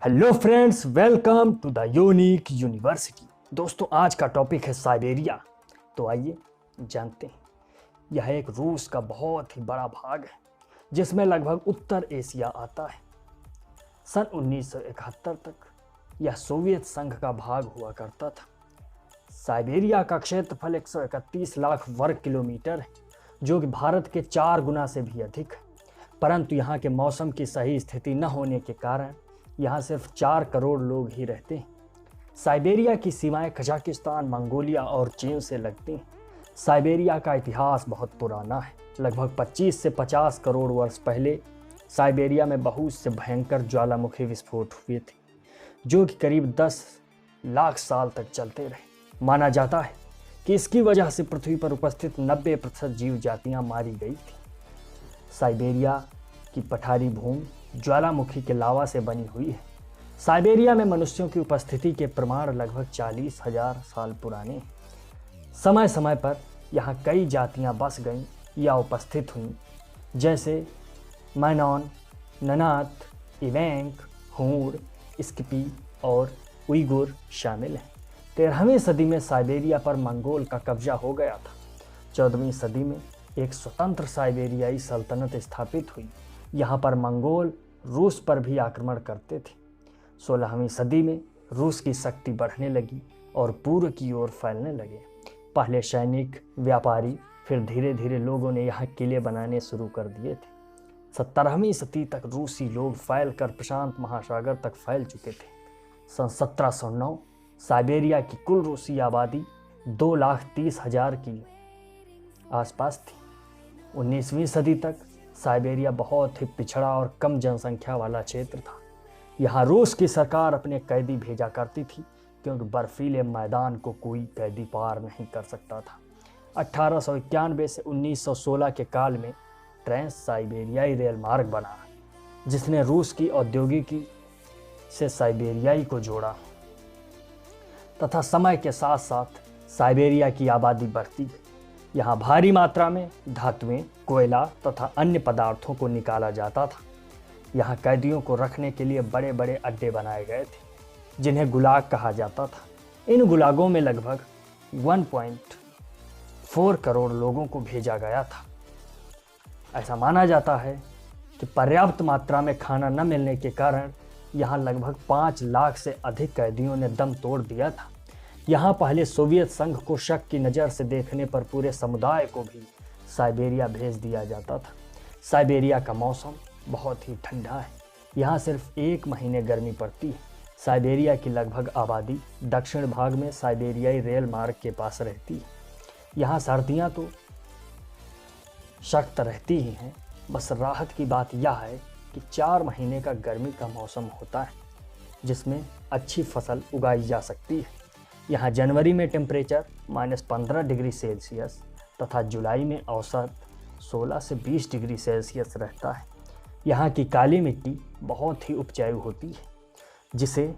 Hello friends, welcome to the unique university. दोस्तों, आज का टॉपिक है साइबेरिया। तो आइए जानते हैं। यह एक रूस का बहुत ही बड़ा भाग है जिसमें लगभग उत्तर एशिया आता है। सन 1971 तक यह सोवियत संघ का भाग हुआ करता था। साइबेरिया का क्षेत्रफल 131 लाख वर्ग किलोमीटर है, जो कि भारत के 4 गुना से भी अधिक है। परंतु यहाँ के मौसम की सही स्थिति न होने के कारण यहाँ सिर्फ 4 करोड़ लोग ही रहते हैं। साइबेरिया की सीमाएं कजाकिस्तान, मंगोलिया और चीन से लगती हैं। साइबेरिया का इतिहास बहुत पुराना है। लगभग 25 से 50 करोड़ वर्ष पहले साइबेरिया में बहुत से भयंकर ज्वालामुखी विस्फोट हुए थे, जो कि करीब 10 लाख साल तक चलते रहे। माना जाता है कि इसकी वजह से पृथ्वी पर उपस्थित 90% जीव जातियां मारी गई थी। साइबेरिया की पठारी भूमि ज्वालामुखी के लावा से बनी हुई है। साइबेरिया में मनुष्यों की उपस्थिति के प्रमाण लगभग 40,000 साल पुराने हैं। समय समय पर यहाँ कई जातियाँ बस गईं या उपस्थित हुईं, जैसे मैनॉन, ननात, इवेंक, हूर, स्किपी और उइगुर शामिल हैं। 13वीं सदी में साइबेरिया पर मंगोल का कब्जा हो गया था। 14वीं सदी में एक स्वतंत्र साइबेरियाई सल्तनत स्थापित हुई। यहाँ पर मंगोल रूस पर भी आक्रमण करते थे। 16वीं सदी में रूस की शक्ति बढ़ने लगी और पूर्व की ओर फैलने लगे। पहले सैनिक, व्यापारी, फिर धीरे धीरे लोगों ने यहाँ किले बनाने शुरू कर दिए थे। 17वीं सदी तक रूसी लोग फैलकर प्रशांत महासागर तक फैल चुके थे। सन 1709 साइबेरिया की कुल रूसी आबादी 2,30,000 की आसपास थी। 19वीं सदी तक साइबेरिया बहुत ही पिछड़ा और कम जनसंख्या वाला क्षेत्र था। यहाँ रूस की सरकार अपने कैदी भेजा करती थी, क्योंकि बर्फीले मैदान को कोई कैदी पार नहीं कर सकता था। 1891 से 1916 के काल में ट्रांस साइबेरियाई रेल मार्ग बना, जिसने रूस की औद्योगिकी से साइबेरियाई को जोड़ा तथा समय के साथ साथ साइबेरिया की आबादी बढ़ती गई। यहाँ भारी मात्रा में धातुएं, कोयला तथा अन्य पदार्थों को निकाला जाता था। यहाँ कैदियों को रखने के लिए बड़े बड़े अड्डे बनाए गए थे, जिन्हें गुलाग कहा जाता था। इन गुलागों में लगभग 1.4 करोड़ लोगों को भेजा गया था। ऐसा माना जाता है कि पर्याप्त मात्रा में खाना न मिलने के कारण यहाँ लगभग 5 लाख से अधिक कैदियों ने दम तोड़ दिया था। यहाँ पहले सोवियत संघ को शक की नज़र से देखने पर पूरे समुदाय को भी साइबेरिया भेज दिया जाता था। साइबेरिया का मौसम बहुत ही ठंडा है। यहाँ सिर्फ 1 महीने गर्मी पड़ती है। साइबेरिया की लगभग आबादी दक्षिण भाग में साइबेरियाई रेल मार्ग के पास रहती है। यहाँ सर्दियाँ तो सख्त रहती ही हैं। बस राहत की बात यह है कि 4 महीने का गर्मी का मौसम होता है, जिसमें अच्छी फसल उगाई जा सकती है। यहाँ जनवरी में टेम्परेचर -15 डिग्री सेल्सियस तथा जुलाई में औसत 16 से 20 डिग्री सेल्सियस रहता है। यहाँ की काली मिट्टी बहुत ही उपजाऊ होती है, जिसे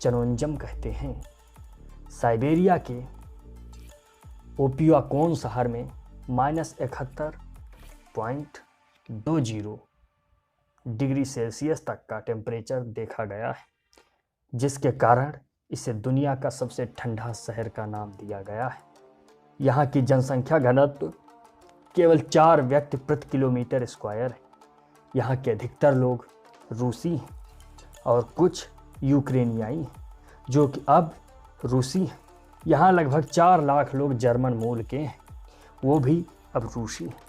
चनोंजम कहते हैं। साइबेरिया के ओपियाकोन शहर में -71.20 डिग्री सेल्सियस तक का टेम्परेचर देखा गया है, जिसके कारण इसे दुनिया का सबसे ठंडा शहर का नाम दिया गया है। यहाँ की जनसंख्या घनत्व केवल 4 व्यक्ति प्रति किलोमीटर स्क्वायर है। यहाँ के अधिकतर लोग रूसी हैं और कुछ यूक्रेनियाई हैं, जो कि अब रूसी हैं। यहाँ लगभग 4 लाख लोग जर्मन मूल के हैं, वो भी अब रूसी हैं।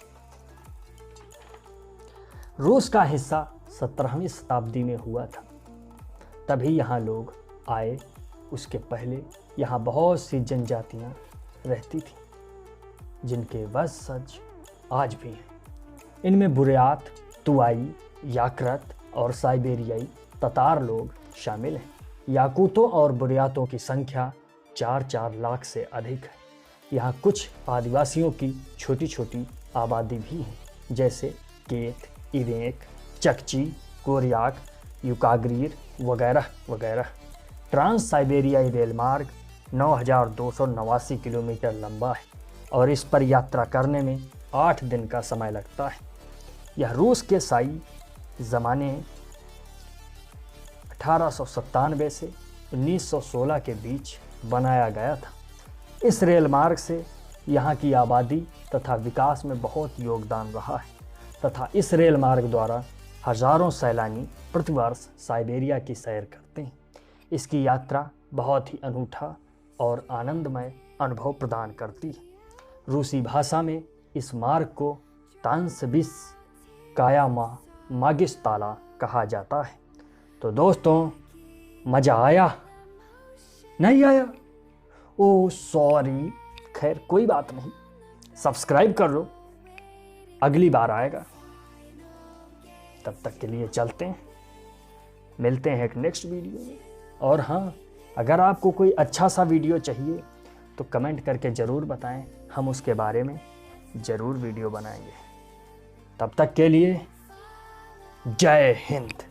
रूस का हिस्सा 17वीं शताब्दी में हुआ था, तभी यहाँ लोग आए। उसके पहले यहाँ बहुत सी जनजातियाँ रहती थीं, जिनके वंशज आज भी हैं। इनमें बुर्यात, तुआई, याक्रत और साइबेरियाई ततार लोग शामिल हैं। याकूतों और बुर्यातों की संख्या 4-4 लाख से अधिक है। यहाँ कुछ आदिवासियों की छोटी छोटी आबादी भी है, जैसे केत, इवेक, चकची, कोरियाक, युकाग्रीर वगैरह वगैरह। ट्रांस साइबेरियाई रेल मार्ग 9,289 किलोमीटर लंबा है और इस पर यात्रा करने में 8 दिन का समय लगता है। यह रूस के शाही ज़माने 1897 से 1916 के बीच बनाया गया था। इस रेल मार्ग से यहाँ की आबादी तथा विकास में बहुत योगदान रहा है तथा इस रेल मार्ग द्वारा हजारों सैलानी प्रतिवर्ष साइबेरिया की सैर करते हैं। इसकी यात्रा बहुत ही अनूठा और आनंदमय अनुभव प्रदान करती है। रूसी भाषा में इस मार्ग को तांसबिस कायामा मागिस्ताला कहा जाता है। तो दोस्तों, मज़ा आया? नहीं आया? ओ सॉरी, खैर कोई बात नहीं, सब्सक्राइब कर लो, अगली बार आएगा। तब तक के लिए चलते हैं, मिलते हैं एक नेक्स्ट वीडियो में। और हाँ, अगर आपको कोई अच्छा सा वीडियो चाहिए तो कमेंट करके ज़रूर बताएं, हम उसके बारे में ज़रूर वीडियो बनाएंगे। तब तक के लिए जय हिंद।